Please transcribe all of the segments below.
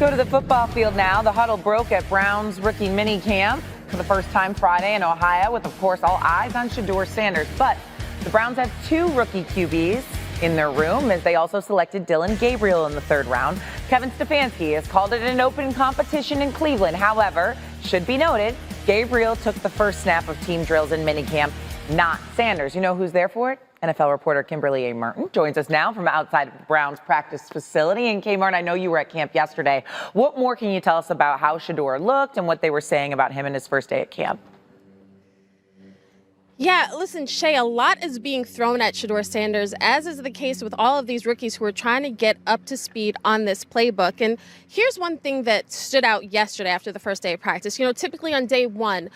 Go to the football field now. The huddle broke at Browns rookie mini camp for the first time Friday in Ohio, with, of course, all eyes on Shedeur Sanders. But the Browns have 2 rookie QBs in their room, as they also selected Dillon Gabriel in the 3rd round. Kevin Stefanski has called it an open competition in Cleveland. However, should be noted, Gabriel took the first snap of team drills in minicamp, not Sanders. You know who's there for it? NFL reporter Kimberly A. Martin joins us now from outside of the Browns practice facility. And Martin, I know you were at camp yesterday. What more can you tell us about how Shedeur looked and what they were saying about him in his first day at camp? Yeah, listen, Shay, a lot is being thrown at Shedeur Sanders, as is the case with all of these rookies who are trying to get up to speed on this playbook. And here's one thing that stood out yesterday after the first day of practice. You know, typically on day one,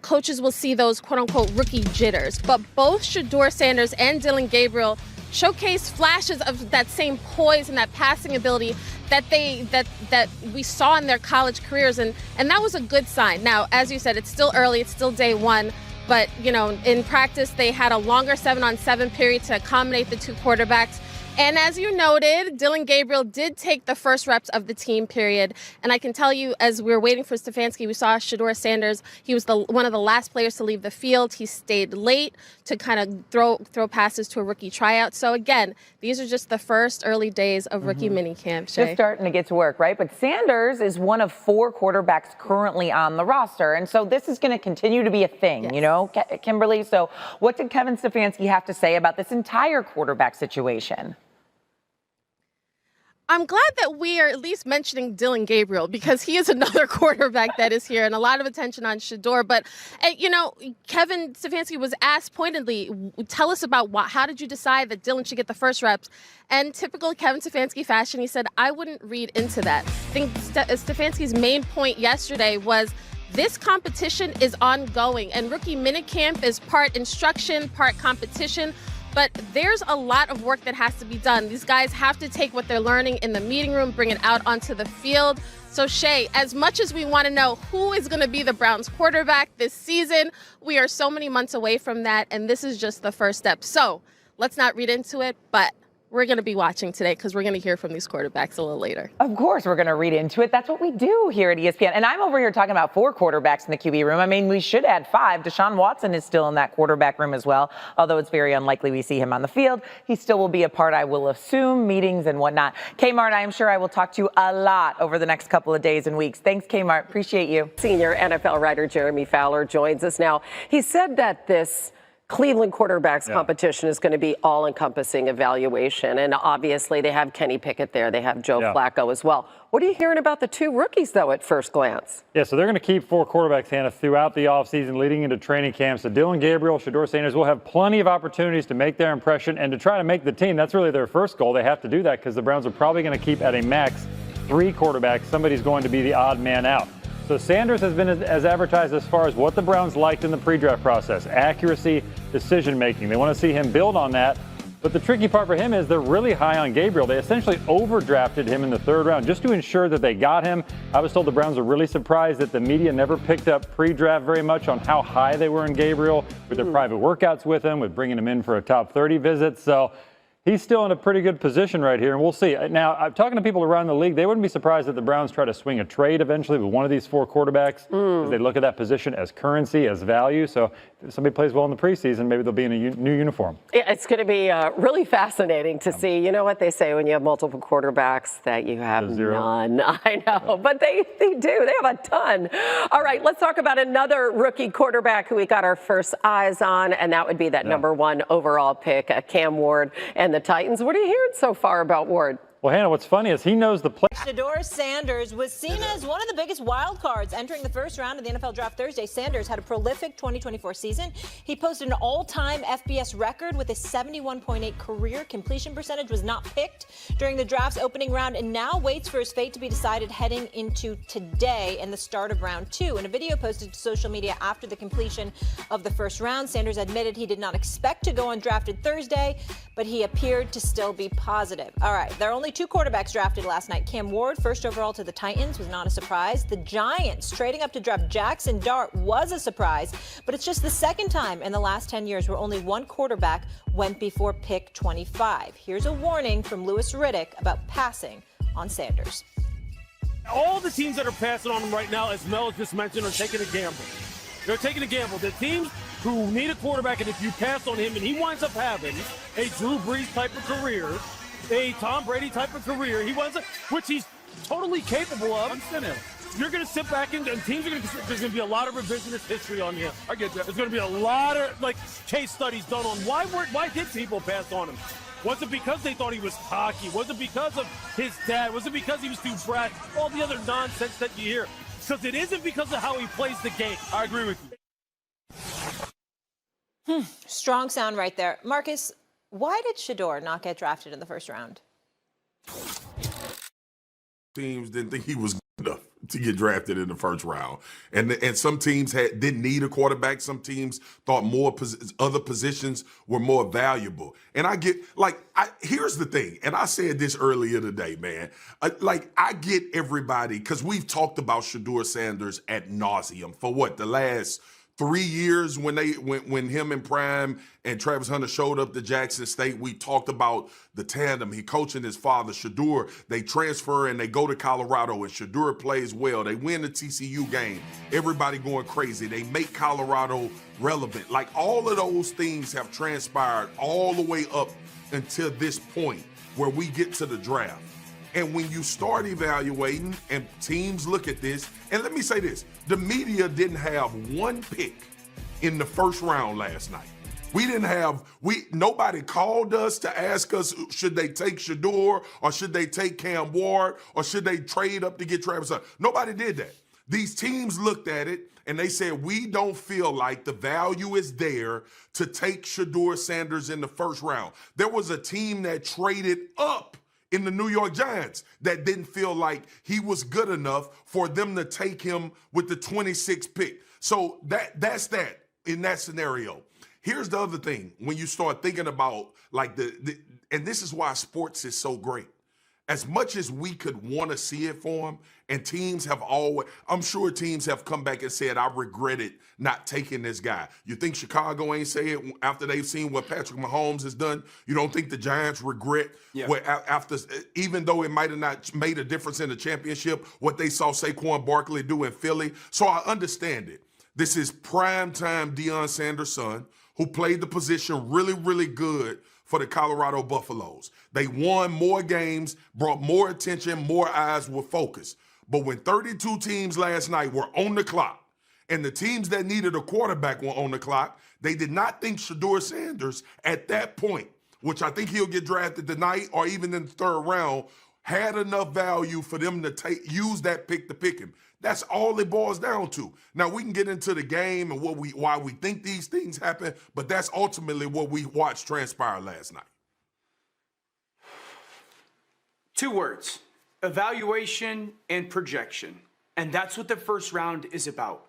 coaches will see those quote-unquote rookie jitters. But both Shedeur Sanders and Dillon Gabriel showcase flashes of that same poise and that passing ability that we saw in their college careers. And that was a good sign. Now, as you said, it's still early. It's still day one. But, in practice, they had a longer 7-on-7 period to accommodate the 2 quarterbacks. And as you noted, Dillon Gabriel did take the first reps of the team period. And I can tell you, as we were waiting for Stefanski, we saw Shedeur Sanders. He was one of the last players to leave the field. He stayed late to kind of throw passes to a rookie tryout. So, again, these are just the first early days of rookie minicamp. Just starting to get to work, right? But Sanders is one of 4 quarterbacks currently on the roster. And so this is going to continue to be a thing, yes. Kimberly. So what did Kevin Stefanski have to say about this entire quarterback situation? I'm glad that we are at least mentioning Dillon Gabriel, because he is another quarterback that is here, and a lot of attention on Shedeur. But, Kevin Stefanski was asked pointedly, tell us about how did you decide that Dillon should get the first reps? And typical Kevin Stefanski fashion, he said, I wouldn't read into that. I think Stefanski's main point yesterday was this competition is ongoing, and rookie minicamp is part instruction, part competition. But there's a lot of work that has to be done. These guys have to take what they're learning in the meeting room, bring it out onto the field. So, Shay, as much as we want to know who is going to be the Browns quarterback this season, we are so many months away from that, and this is just the first step. So let's not read into it, but we're going to be watching today, because we're going to hear from these quarterbacks a little later. Of course, we're going to read into it. That's what we do here at ESPN. And I'm over here talking about 4 quarterbacks in the QB room. I mean, we should add 5. Deshaun Watson is still in that quarterback room as well, although it's very unlikely we see him on the field. He still will be a part, I will assume, meetings and whatnot. Kmart, I am sure I will talk to you a lot over the next couple of days and weeks. Thanks, Kmart. Appreciate you. Senior NFL writer Jeremy Fowler joins us now. He said that this Cleveland quarterbacks competition is going to be all-encompassing evaluation. And obviously they have Kenny Pickett there. They have Joe Flacco as well. What are you hearing about the 2 rookies, though, at first glance? Yeah, so they're going to keep 4 quarterbacks, Hannah, throughout the offseason leading into training camp. So Dillon Gabriel, Shedeur Sanders will have plenty of opportunities to make their impression and to try to make the team. That's really their first goal. They have to do that because the Browns are probably going to keep at a max 3 quarterbacks. Somebody's going to be the odd man out. So Sanders has been as advertised as far as what the Browns liked in the pre-draft process: accuracy, decision-making. They want to see him build on that. But the tricky part for him is they're really high on Gabriel. They essentially overdrafted him in the 3rd round just to ensure that they got him. I was told the Browns are really surprised that the media never picked up pre-draft very much on how high they were in Gabriel, with their private workouts with him, with bringing him in for a top 30 visit. So he's still in a pretty good position right here, and we'll see. Now, I'm talking to people around the league. They wouldn't be surprised if the Browns try to swing a trade eventually with one of these 4 quarterbacks, because they look at that position as currency, as value. So if somebody plays well in the preseason, maybe they'll be in a new uniform. Yeah, it's going to be really fascinating to see. You know what they say when you have multiple quarterbacks, that you have none. I know, but they do. They have a ton. All right, let's talk about another rookie quarterback who we got our first eyes on, and that would be that number 1 overall pick, Cam Ward, and the Titans. What are you hearing so far about Ward? Well, Hannah, what's funny is he knows the play. Shedeur Sanders was seen as one of the biggest wild cards entering the first round of the NFL Draft Thursday. Sanders had a prolific 2024 season. He posted an all-time FBS record with a 71.8 career completion percentage, was not picked during the draft's opening round, and now waits for his fate to be decided heading into today and the start of round 2. In a video posted to social media after the completion of the first round, Sanders admitted he did not expect to go undrafted Thursday, but he appeared to still be positive. All right, there are only 2 quarterbacks drafted last night. Cam Ward, first overall to the Titans, was not a surprise. The Giants trading up to draft Jackson Dart was a surprise, but it's just the 2nd time in the last 10 years where only 1 quarterback went before pick 25. Here's a warning from Louis Riddick about passing on Sanders. all the teams that are passing on him right now, as Mel just mentioned, are taking a gamble. They're taking a gamble. The teams who need a quarterback, and if you pass on him and he winds up having a Drew Brees type of career, a Tom Brady type of career, which he's totally capable of. You're going to sit back and teams are going to, there's going to be a lot of revisionist history on him. I get that. There's going to be a lot of case studies done on why did people pass on him? Was it because they thought he was cocky? Was it because of his dad? Was it because he was too brash? All the other nonsense that you hear. Because it isn't because of how he plays the game. I agree with you. Strong sound right there. Marcus, why did Shedeur not get drafted in the first round? Teams didn't think he was good enough to get drafted in the first round. And some teams didn't need a quarterback. Some teams thought other positions were more valuable. And I get, here's the thing, and I said this earlier today, man. I get everybody, because we've talked about Shedeur Sanders ad nauseum for the last 3 years when him and Prime and Travis Hunter showed up to Jackson State. We talked about the tandem. He coaching his father, Shedeur. They transfer and they go to Colorado, and Shedeur plays well. They win the TCU game. Everybody going crazy. They make Colorado relevant. All of those things have transpired all the way up until this point where we get to the draft. And when you start evaluating and teams look at this, and let me say this, the media didn't have one pick in the first round last night. Nobody called us to ask us, should they take Shedeur or should they take Cam Ward or should they trade up to get Travis Hunter? Nobody did that. These teams looked at it and they said, we don't feel like the value is there to take Shedeur Sanders in the first round. There was a team that traded up in the New York Giants that didn't feel like he was good enough for them to take him with the 26th pick. So that's that in that scenario. Here's the other thing. When you start thinking about and this is why sports is so great. As much as we could want to see it for him, and teams have I'm sure teams have come back and said, I regretted not taking this guy. You think Chicago ain't say it after they've seen what Patrick Mahomes has done? You don't think the Giants regret after, even though it might have not made a difference in the championship, what they saw Saquon Barkley do in Philly? So I understand it. This is primetime Deion Sanders' son, who played the position really, really good for the Colorado Buffaloes. They won more games, brought more attention, more eyes were focused. But when 32 teams last night were on the clock, and the teams that needed a quarterback were on the clock, they did not think Shedeur Sanders at that point, which I think he'll get drafted tonight or even in the third round, had enough value for them to use that pick to pick him. That's all it boils down to. Now, we can get into the game and why we think these things happen, but that's ultimately what we watched transpire last night. 2 words: evaluation and projection. And that's what the first round is about.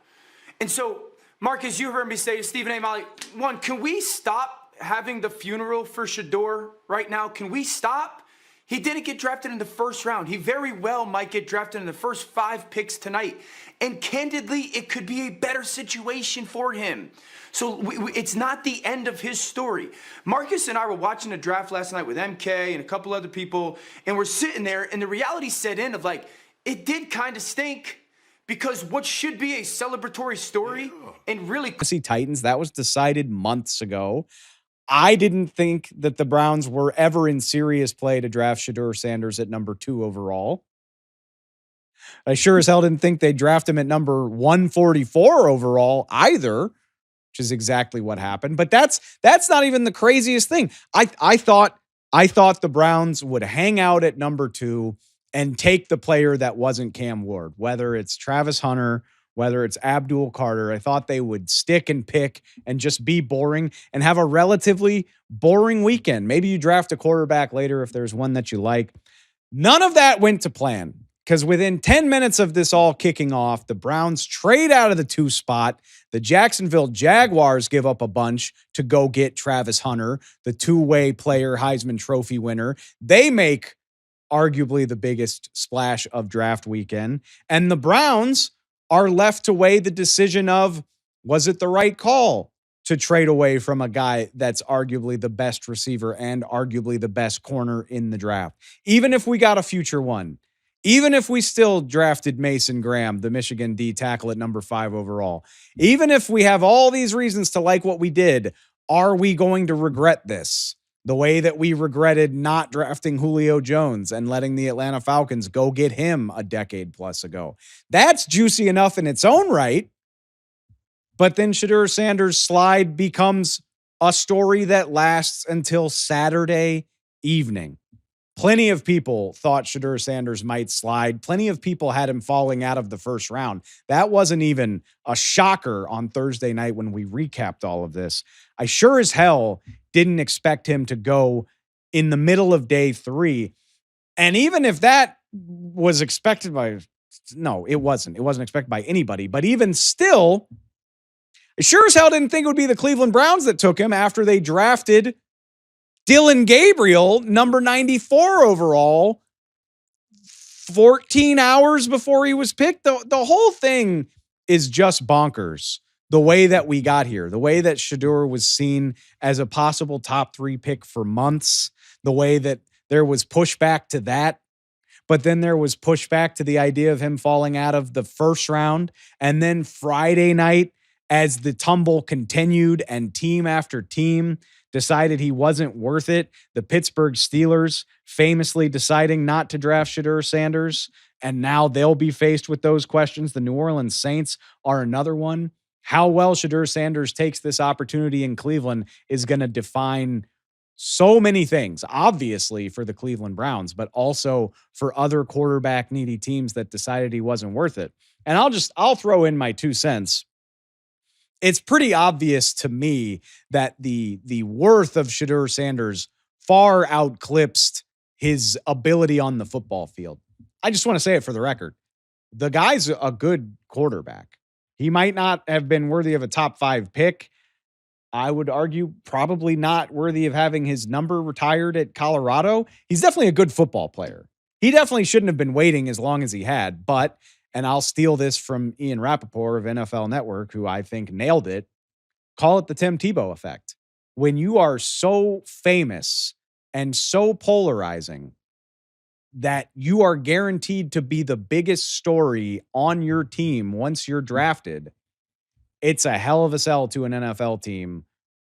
And so, Marcus, you heard me say to Stephen A. Molly, one, can we stop having the funeral for Shedeur right now? Can we stop? He didn't get drafted in the first round. He very well might get drafted in the first 5 picks tonight. And candidly, it could be a better situation for him. So it's not the end of his story. Marcus and I were watching the draft last night with MK and a couple other people, and we're sitting there, and the reality set in of it did kind of stink, because what should be a celebratory story and really Titans, that was decided months ago. I didn't think that the Browns were ever in serious play to draft Shedeur Sanders at number 2 overall. I sure as hell didn't think they'd draft him at number 144 overall either, which is exactly what happened. But that's not even the craziest thing. I thought the Browns would hang out at number 2 and take the player that wasn't Cam Ward, whether it's Travis Hunter, whether it's Abdul Carter. I thought they would stick and pick and just be boring and have a relatively boring weekend. Maybe you draft a quarterback later if there's one that you like. None of that went to plan, because within 10 minutes of this all kicking off, the Browns trade out of the 2 spot. The Jacksonville Jaguars give up a bunch to go get Travis Hunter, the 2-way player, Heisman Trophy winner. They make arguably the biggest splash of draft weekend. And the Browns are left to weigh the decision of, was it the right call to trade away from a guy that's arguably the best receiver and arguably the best corner in the draft? Even if we got a future one, even if we still drafted Mason Graham, the Michigan D tackle at number 5 overall, even if we have all these reasons to like what we did, are we going to regret this? The way that we regretted not drafting Julio Jones and letting the Atlanta Falcons go get him a decade plus ago. That's juicy enough in its own right. But then Shedeur Sanders' slide becomes a story that lasts until Saturday evening. Plenty of people thought Shedeur Sanders might slide. Plenty of people had him falling out of the first round. That wasn't even a shocker on Thursday night when we recapped all of this. I sure as hell didn't expect him to go in the middle of day 3. And even if that was expected by, no, it wasn't. It wasn't expected by anybody. But even still, I sure as hell didn't think it would be the Cleveland Browns that took him after they drafted Dillon Gabriel, number 94 overall, 14 hours before he was picked. The whole thing is just bonkers. The way that we got here, the way that Shedeur was seen as a possible top 3 pick for months, the way that there was pushback to that, but then there was pushback to the idea of him falling out of the first round. And then Friday night, as the tumble continued and team after team decided he wasn't worth it, the Pittsburgh Steelers famously deciding not to draft Shedeur Sanders, and now they'll be faced with those questions. The New Orleans Saints are another one. How well Shedeur Sanders takes this opportunity in Cleveland is going to define so many things, obviously for the Cleveland Browns, but also for other quarterback needy teams that decided he wasn't worth it. And I'll throw in my 2 cents. It's pretty obvious to me that the worth of Shedeur Sanders far outclips his ability on the football field. I just want to say it for the record. The guy's a good quarterback. He might not have been worthy of a top 5 pick. I would argue probably not worthy of having his number retired at Colorado. He's definitely a good football player. He definitely shouldn't have been waiting as long as he had, but, and I'll steal this from Ian Rappaport of NFL Network, who I think nailed it, call it the Tim Tebow effect. When you are so famous and so polarizing that you are guaranteed to be the biggest story on your team once you're drafted, it's a hell of a sell to an NFL team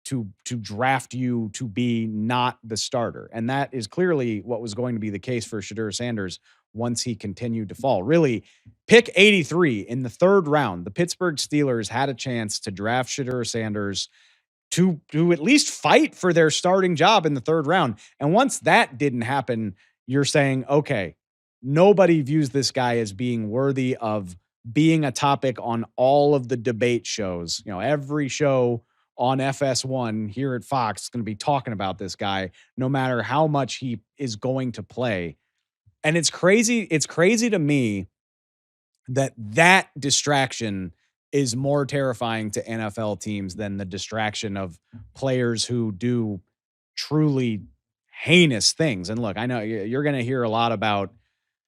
to draft you to be not the starter. And that is clearly what was going to be the case for Shedeur Sanders once he continued to fall. Really, pick 83 in the 3rd round, the Pittsburgh Steelers had a chance to draft Shedeur Sanders to at least fight for their starting job in the 3rd round. And once that didn't happen, you're saying, okay, nobody views this guy as being worthy of being a topic on all of the debate shows. You know, every show on FS1 here at Fox is going to be talking about this guy, no matter how much he is going to play. And it's crazy. It's crazy to me that distraction is more terrifying to NFL teams than the distraction of players who do truly heinous things. And look, I know you're going to hear a lot about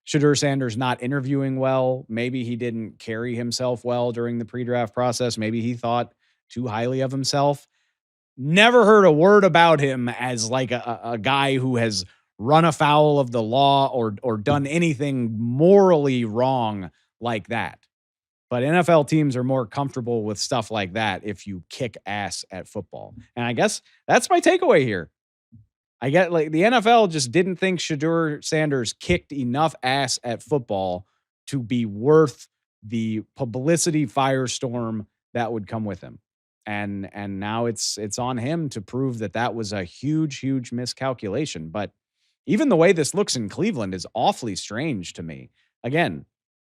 Shedeur Sanders not interviewing well. Maybe he didn't carry himself well during the pre-draft process. Maybe he thought too highly of himself. Never heard a word about him as like a guy who has run afoul of the law or done anything morally wrong like that. But NFL teams are more comfortable with stuff like that if you kick ass at football. And I guess that's my takeaway here. I get like the NFL just didn't think Shedeur Sanders kicked enough ass at football to be worth the publicity firestorm that would come with him. And now it's on him to prove that was a huge miscalculation. But even the way this looks in Cleveland is awfully strange to me. Again,